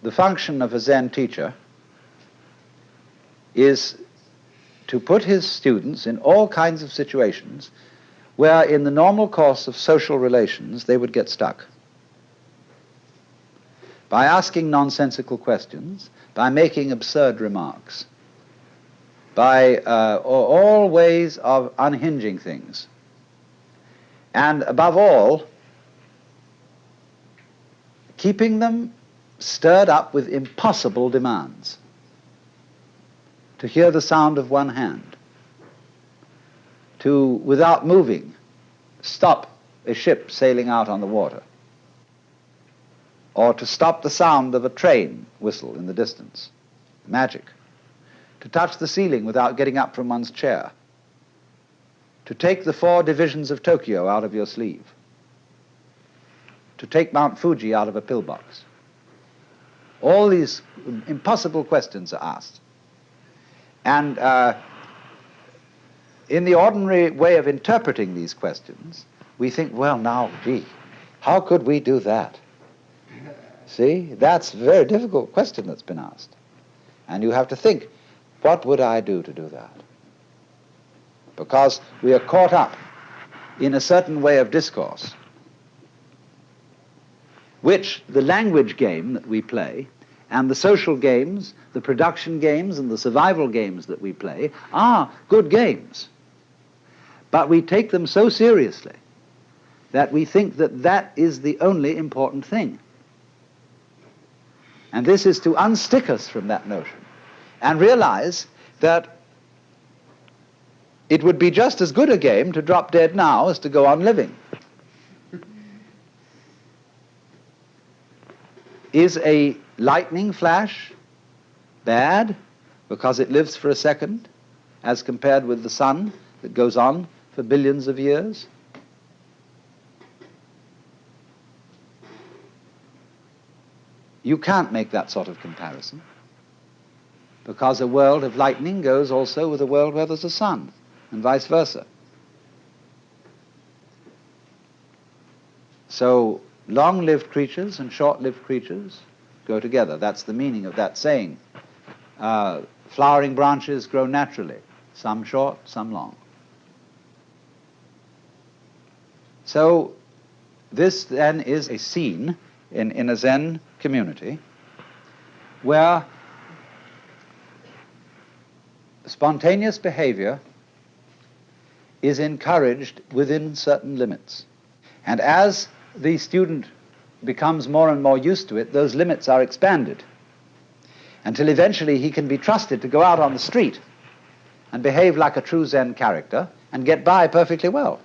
the function of a Zen teacher is to put his students in all kinds of situations where in the normal course of social relations they would get stuck. By asking nonsensical questions, by making absurd remarks, by all ways of unhinging things, and above all, keeping them stirred up with impossible demands. To hear the sound of one hand, to, without moving, stop a ship sailing out on the water, or to stop the sound of a train whistle in the distance. Magic. To touch the ceiling without getting up from one's chair. To take the 4 divisions of Tokyo out of your sleeve. To take Mount Fuji out of a pillbox. All these impossible questions are asked. And in the ordinary way of interpreting these questions, we think, well, now, gee, how could we do that? See, that's a very difficult question that's been asked. And you have to think, what would I do to do that? Because we are caught up in a certain way of discourse, which the language game that we play and the social games, the production games and the survival games that we play are good games. But we take them so seriously that we think that that is the only important thing. And this is to unstick us from that notion and realize that it would be just as good a game to drop dead now as to go on living. Is a lightning flash bad because it lives for a second as compared with the sun that goes on for billions of years? You can't make that sort of comparison, because a world of lightning goes also with a world where there's a sun, and vice versa. So long-lived creatures and short-lived creatures go together. That's the meaning of that saying. Flowering branches grow naturally, some short, some long. So this then is a scene in a Zen community where spontaneous behavior is encouraged within certain limits. And as the student becomes more and more used to it, those limits are expanded until eventually he can be trusted to go out on the street and behave like a true Zen character and get by perfectly well.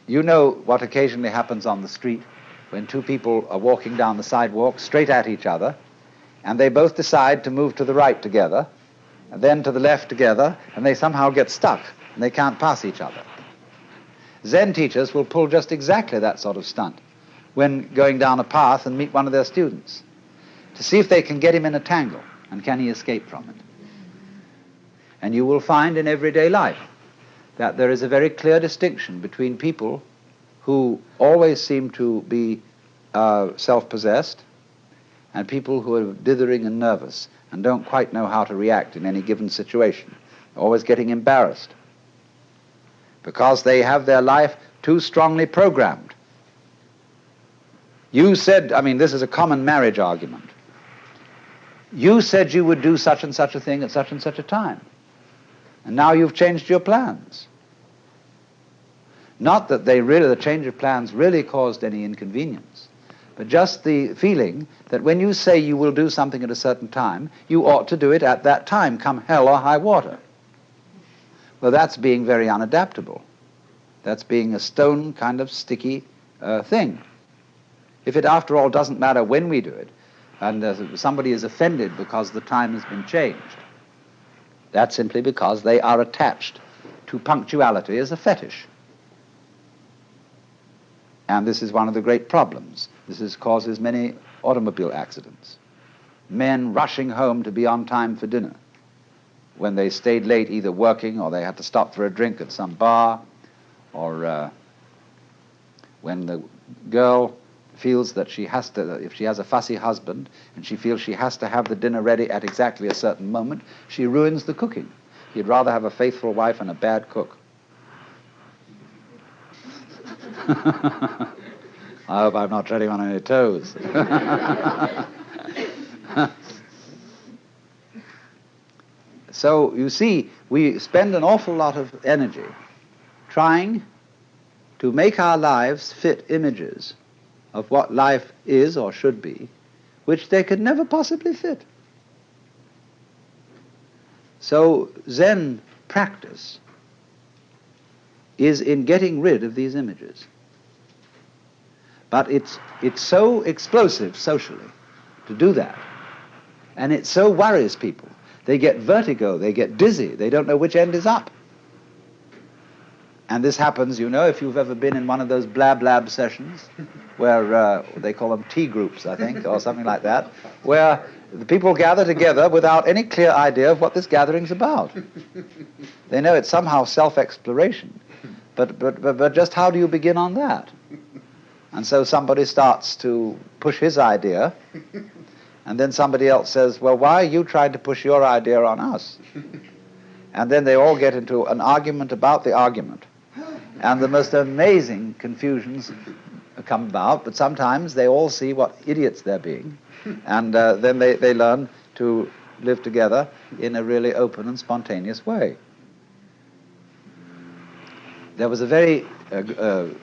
You know what occasionally happens on the street when 2 people are walking down the sidewalk straight at each other, and they both decide to move to the right together, and then to the left together, and they somehow get stuck, and they can't pass each other. Zen teachers will pull just exactly that sort of stunt when going down a path and meet one of their students, to see if they can get him in a tangle, and can he escape from it. And you will find in everyday life that there is a very clear distinction between people who always seem to be self-possessed and people who are dithering and nervous and don't quite know how to react in any given situation, always getting embarrassed because they have their life too strongly programmed. You said, I mean, this is a common marriage argument. You said you would do such and such a thing at such and such a time. And now you've changed your plans. Not that the change of plans really caused any inconvenience, but just the feeling that when you say you will do something at a certain time, you ought to do it at that time, come hell or high water. Well, that's being very unadaptable. That's being a stone kind of sticky thing. If it, after all, doesn't matter when we do it, and somebody is offended because the time has been changed, that's simply because they are attached to punctuality as a fetish. And this is one of the great problems. This causes many automobile accidents. Men rushing home to be on time for dinner when they stayed late either working or they had to stop for a drink at some bar or When the girl feels that she has to, if she has a fussy husband and she feels she has to have the dinner ready at exactly a certain moment, she ruins the cooking. He'd rather have a faithful wife and a bad cook. I hope I'm not treading on any toes. So, you see, we spend an awful lot of energy trying to make our lives fit images of what life is or should be, which they could never possibly fit. So, Zen practice is in getting rid of these images. But it's so explosive socially to do that, and it so worries people. They get vertigo, they get dizzy, they don't know which end is up. And this happens, you know, if you've ever been in one of those blab sessions, where they call them tea groups, I think, or something like that, where the people gather together without any clear idea of what this gathering's about. They know it's somehow self-exploration, but just how do you begin on that? And so somebody starts to push his idea, and then somebody else says, well, why are you trying to push your idea on us? And then they all get into an argument about the argument. And the most amazing confusions come about, but sometimes they all see what idiots they're being, and then they learn to live together in a really open and spontaneous way. There was a very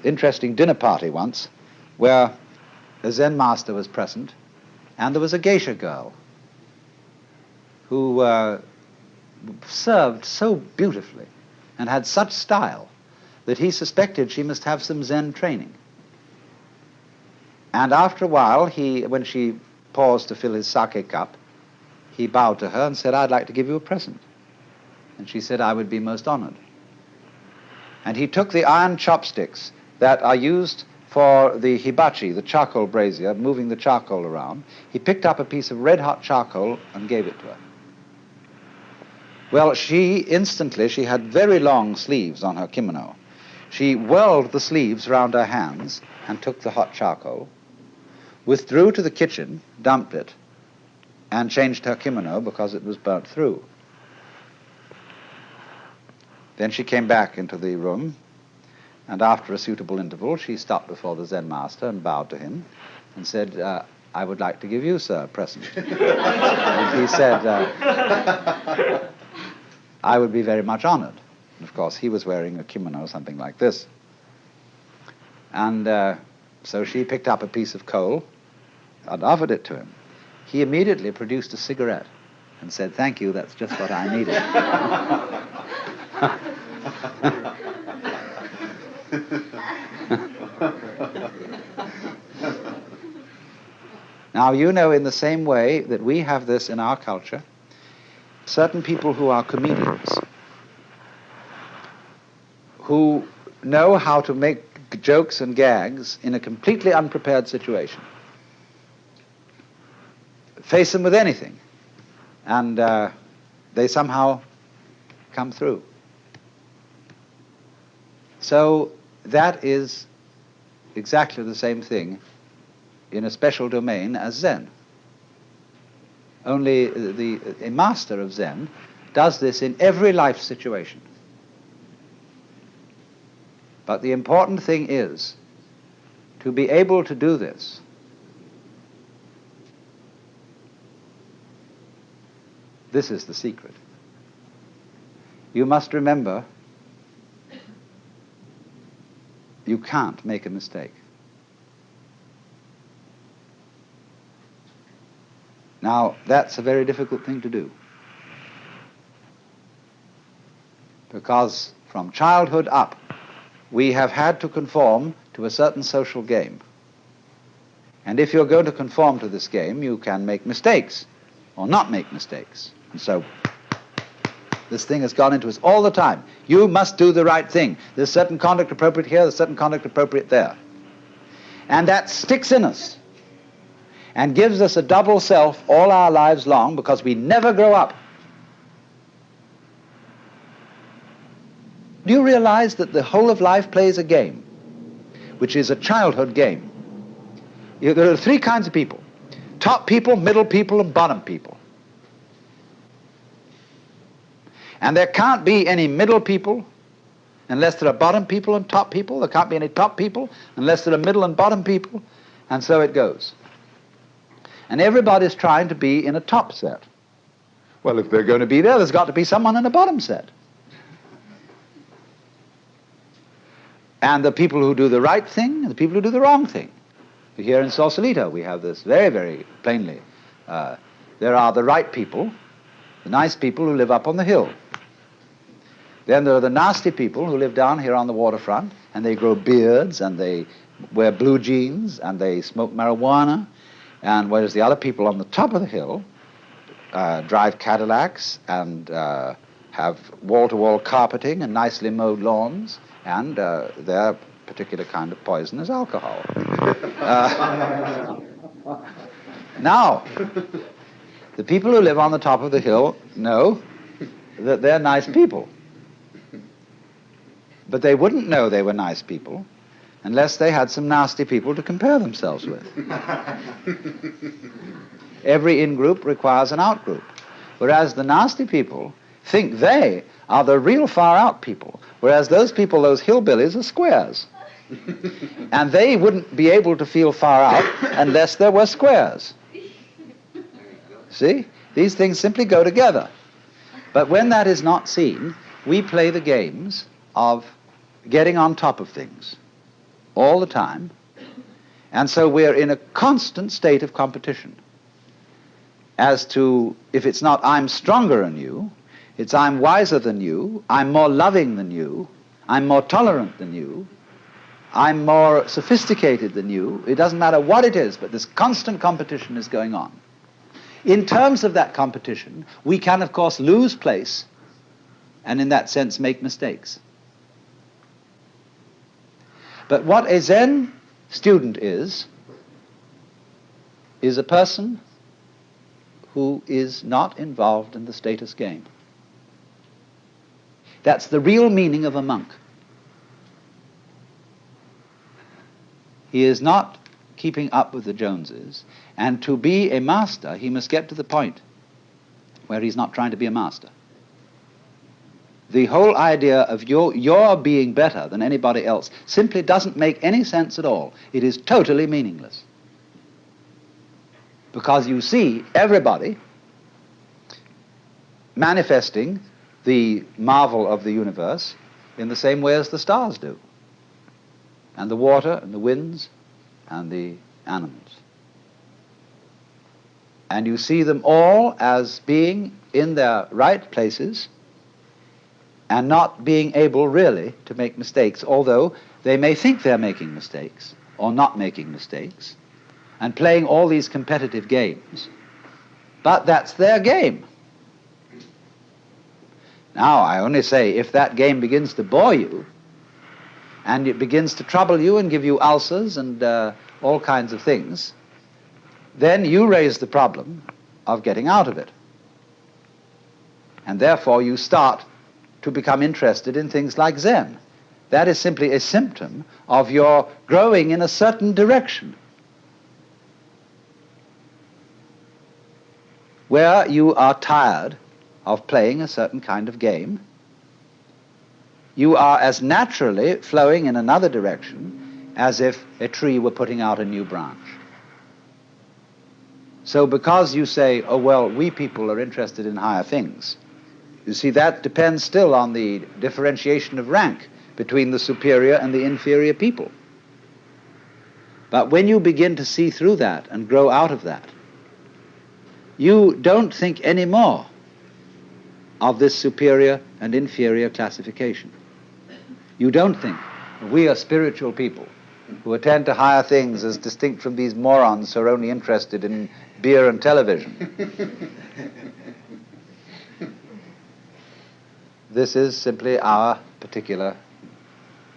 interesting dinner party once where a Zen master was present, and there was a geisha girl who served so beautifully and had such style that he suspected she must have some Zen training. And after a while, when she paused to fill his sake cup, he bowed to her and said, I'd like to give you a present. And she said, I would be most honored. And he took the iron chopsticks that are used for the hibachi, the charcoal brazier, moving the charcoal around. He picked up a piece of red-hot charcoal and gave it to her. Well, she had very long sleeves on her kimono. She whirled the sleeves round her hands and took the hot charcoal, withdrew to the kitchen, dumped it, and changed her kimono because it was burnt through. Then she came back into the room, and after a suitable interval, she stopped before the Zen master and bowed to him and said, I would like to give you, sir, a present. And he said, I would be very much honored. And of course, he was wearing a kimono, something like this. And so she picked up a piece of coal and offered it to him. He immediately produced a cigarette and said, thank you, that's just what I needed. Now, you know, in the same way that we have this in our culture, certain people who are comedians, who know how to make jokes and gags in a completely unprepared situation, face them with anything, and they somehow come through. So that is exactly the same thing in a special domain as Zen. Only a master of Zen does this in every life situation. But the important thing is to be able to do this This is the secret. You must remember, you can't make a mistake. Now, that's a very difficult thing to do, because from childhood up, we have had to conform to a certain social game. And if you're going to conform to this game, you can make mistakes or not make mistakes. And so this thing has gone into us all the time. You must do the right thing. There's certain conduct appropriate here, there's certain conduct appropriate there. And that sticks in us and gives us a double self all our lives long, because we never grow up. Do you realize that the whole of life plays a game? which is a childhood game. There are three kinds of people: top people, middle people, and bottom people. And there can't be any middle people unless there are bottom people and top people. There can't be any top people unless there are middle and bottom people. And so it goes. And everybody's trying to be in a top set. Well, if they're going to be there, there's got to be someone in a bottom set. And the people who do the right thing and the people who do the wrong thing. Here in Sausalito, we have this very, very plainly. There are the right people, the nice people who live up on the hill. Then there are the nasty people who live down here on the waterfront, and they grow beards, and they wear blue jeans, and they smoke marijuana, and whereas the other people on the top of the hill drive Cadillacs and have wall-to-wall carpeting and nicely mowed lawns, and their particular kind of poison is alcohol. Now, the people who live on the top of the hill know that they're nice people. But they wouldn't know they were nice people unless they had some nasty people to compare themselves with. Every in-group requires an out-group, whereas the nasty people think they are the real far-out people, whereas those people, those hillbillies, are squares. And they wouldn't be able to feel far out unless there were squares. See? These things simply go together. But when that is not seen, we play the games of getting on top of things all the time, and so we're in a constant state of competition as to, if it's not I'm stronger than you, it's I'm wiser than you, I'm more loving than you, I'm more tolerant than you, I'm more sophisticated than you. It doesn't matter what it is, but this constant competition is going on. In terms of that competition, we can, of course, lose place and in that sense make mistakes. But what a Zen student is a person who is not involved in the status game. That's the real meaning of a monk. He is not keeping up with the Joneses, and to be a master, he must get to the point where he's not trying to be a master. The whole idea of your being better than anybody else simply doesn't make any sense at all. It is totally meaningless. Because you see everybody manifesting the marvel of the universe in the same way as the stars do, and the water and the winds and the animals. And you see them all as being in their right places and not being able really to make mistakes, although they may think they're making mistakes or not making mistakes, and playing all these competitive games. But that's their game. Now, I only say, if that game begins to bore you, and it begins to trouble you and give you ulcers and all kinds of things, then you raise the problem of getting out of it. And therefore you start to become interested in things like Zen. That is simply a symptom of your growing in a certain direction, where you are tired of playing a certain kind of game. You are as naturally flowing in another direction as if a tree were putting out a new branch. So because you say, oh, well, we people are interested in higher things, you see, that depends still on the differentiation of rank between the superior and the inferior people. But when you begin to see through that and grow out of that, you don't think any more of this superior and inferior classification. You don't think we are spiritual people who attend to higher things as distinct from these morons who are only interested in beer and television. This is simply our particular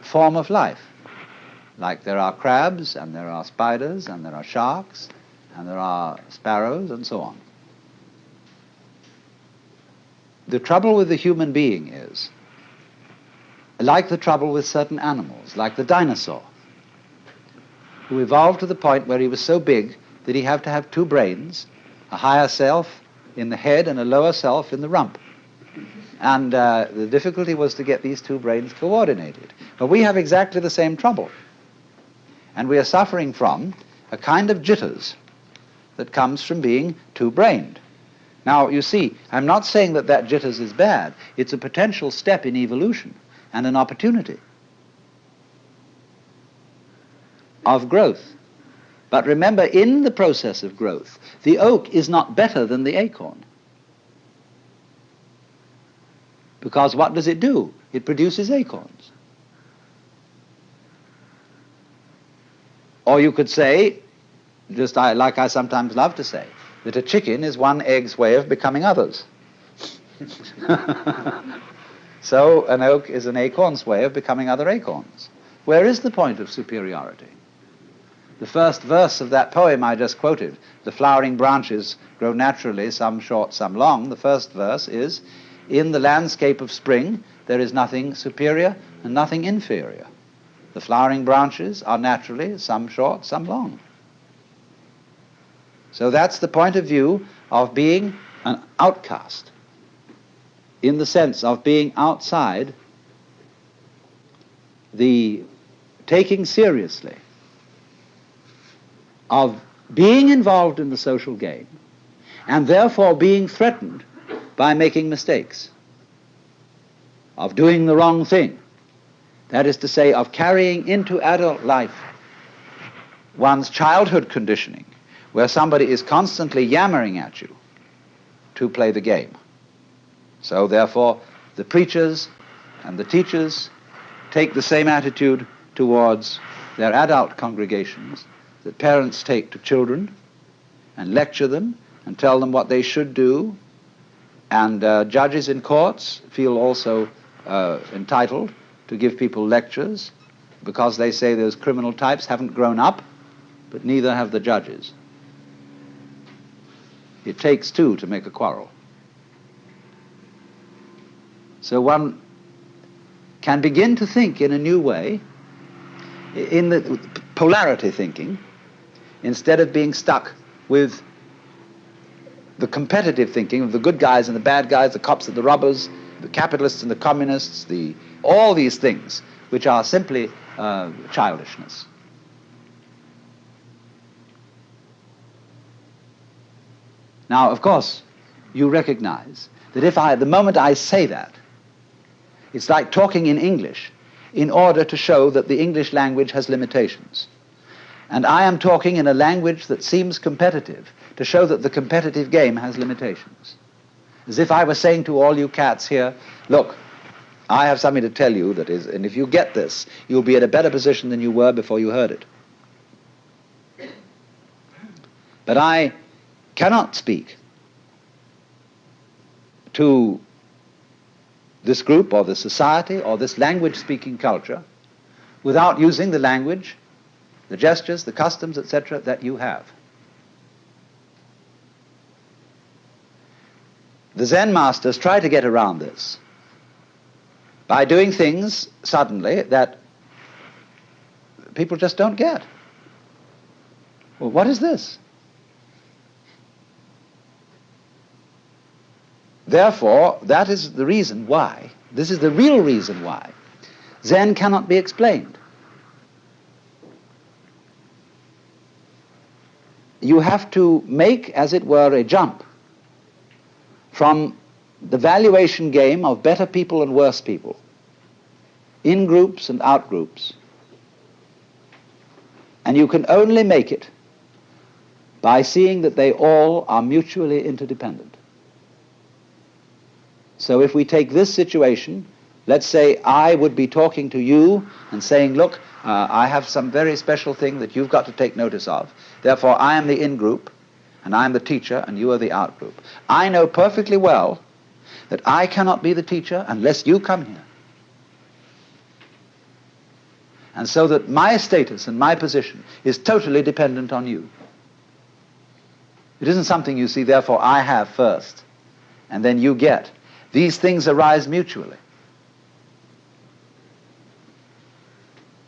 form of life. Like there are crabs, and there are spiders, and there are sharks, and there are sparrows, and so on. The trouble with the human being is, like the trouble with certain animals, like the dinosaur, who evolved to the point where he was so big that he had to have two brains, a higher self in the head and a lower self in the rump. And the difficulty was to get these two brains coordinated. But we have exactly the same trouble. And we are suffering from a kind of jitters that comes from being two-brained. Now, you see, I'm not saying that that jitters is bad. It's a potential step in evolution and an opportunity of growth. But remember, in the process of growth, the oak is not better than the acorn. Because what does it do? It produces acorns. Or you could say, just like I sometimes love to say, that a chicken is one egg's way of becoming others. So an oak is an acorn's way of becoming other acorns. Where is the point of superiority? The first verse of that poem I just quoted, the flowering branches grow naturally, some short, some long. The first verse is, in the landscape of spring, there is nothing superior and nothing inferior. The flowering branches are naturally some short, some long. So that's the point of view of being an outcast, in the sense of being outside the taking seriously of being involved in the social game, and therefore being threatened by making mistakes, of doing the wrong thing. That is to say, of carrying into adult life one's childhood conditioning, where somebody is constantly yammering at you to play the game. So therefore, the preachers and the teachers take the same attitude towards their adult congregations that parents take to children, and lecture them and tell them what they should do. And judges in courts feel also entitled to give people lectures because they say those criminal types haven't grown up, but neither have the judges. It takes two to make a quarrel. So one can begin to think in a new way, in the polarity thinking, instead of being stuck with the competitive thinking of the good guys and the bad guys, the cops and the robbers, the capitalists and the communists, all these things, which are simply childishness. Now, of course, you recognize that the moment I say that, it's like talking in English in order to show that the English language has limitations. And I am talking in a language that seems competitive to show that the competitive game has limitations. As if I were saying to all you cats here, look, I have something to tell you that is, and if you get this, you'll be in a better position than you were before you heard it. But I cannot speak to this group or this society or this language-speaking culture without using the language, the gestures, the customs, etc., that you have. The Zen masters try to get around this by doing things suddenly that people just don't get. Well, what is this? Therefore, that is the reason why, this is the real reason why, Zen cannot be explained. You have to make, as it were, a jump from the valuation game of better people and worse people, in groups and out groups. And you can only make it by seeing that they all are mutually interdependent. So if we take this situation, let's say I would be talking to you and saying, look, I have some very special thing that you've got to take notice of. Therefore, I am the in-group, and I am the teacher, and you are the out-group. I know perfectly well that I cannot be the teacher unless you come here. And so that my status and my position is totally dependent on you. It isn't something you see, therefore I have first, and then you get. These things arise mutually.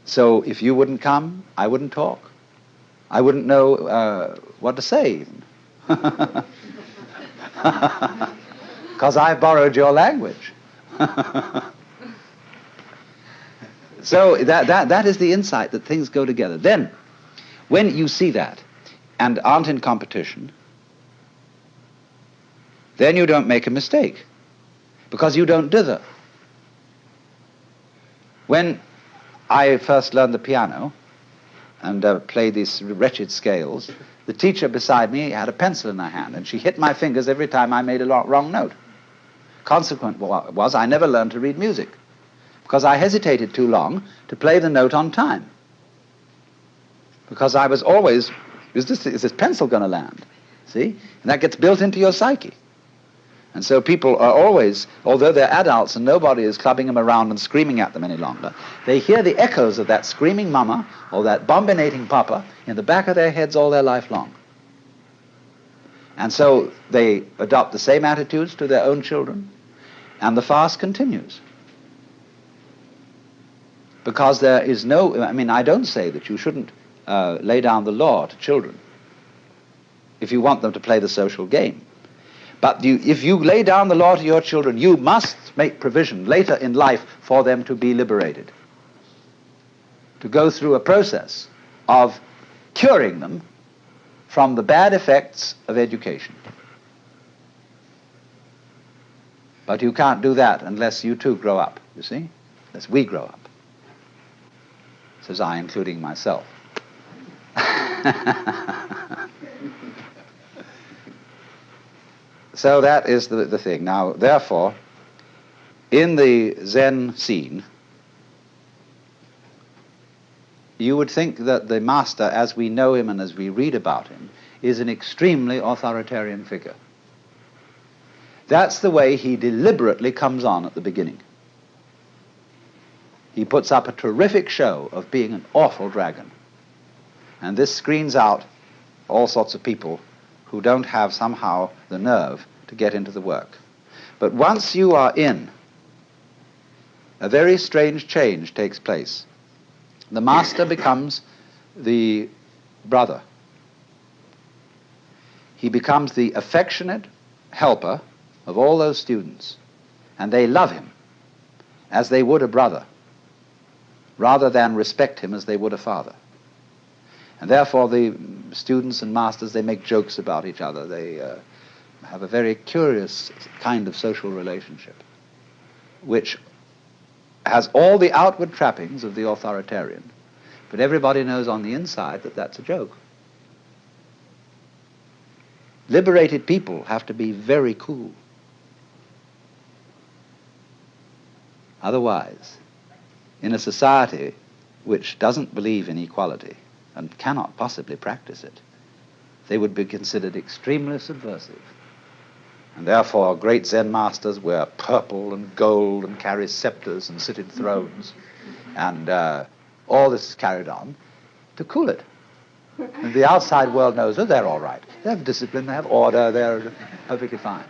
So if you wouldn't come, I wouldn't talk. I wouldn't know what to say even. Because I've borrowed your language. So that is the insight that things go together. Then, when you see that and aren't in competition, then you don't make a mistake, because you don't dither. When I first learned the piano and played these wretched scales, the teacher beside me had a pencil in her hand, and she hit my fingers every time I made a wrong note. Consequent was I never learned to read music, because I hesitated too long to play the note on time. Because I was always, is this pencil going to land? See? And that gets built into your psyche. And so people are always, although they're adults and nobody is clubbing them around and screaming at them any longer, they hear the echoes of that screaming mama or that bombinating papa in the back of their heads all their life long. And so they adopt the same attitudes to their own children, and the fast continues. Because there is no, I don't say that you shouldn't lay down the law to children if you want them to play the social game. But if you lay down the law to your children, you must make provision later in life for them to be liberated, to go through a process of curing them from the bad effects of education. But you can't do that unless you too grow up, you see? Unless we grow up. Says I, including myself. So that is the thing. Now, therefore, in the Zen scene, you would think that the master, as we know him and as we read about him, is an extremely authoritarian figure. That's the way he deliberately comes on at the beginning. He puts up a terrific show of being an awful dragon. And this screens out all sorts of people who don't have somehow the nerve to get into the work. But once you are in, a very strange change takes place. The master becomes the brother. He becomes the affectionate helper of all those students, and they love him as they would a brother, rather than respect him as they would a father. And therefore the students and masters, they make jokes about each other. They have a very curious kind of social relationship, which has all the outward trappings of the authoritarian, but everybody knows on the inside that that's a joke. Liberated people have to be very cool. Otherwise, in a society which doesn't believe in equality and cannot possibly practice it, they would be considered extremely subversive. And therefore great Zen masters wear purple and gold and carry scepters and sit in thrones. And all this is carried on to cool it. And the outside world knows that they're all right. They have discipline, they have order, they're perfectly fine.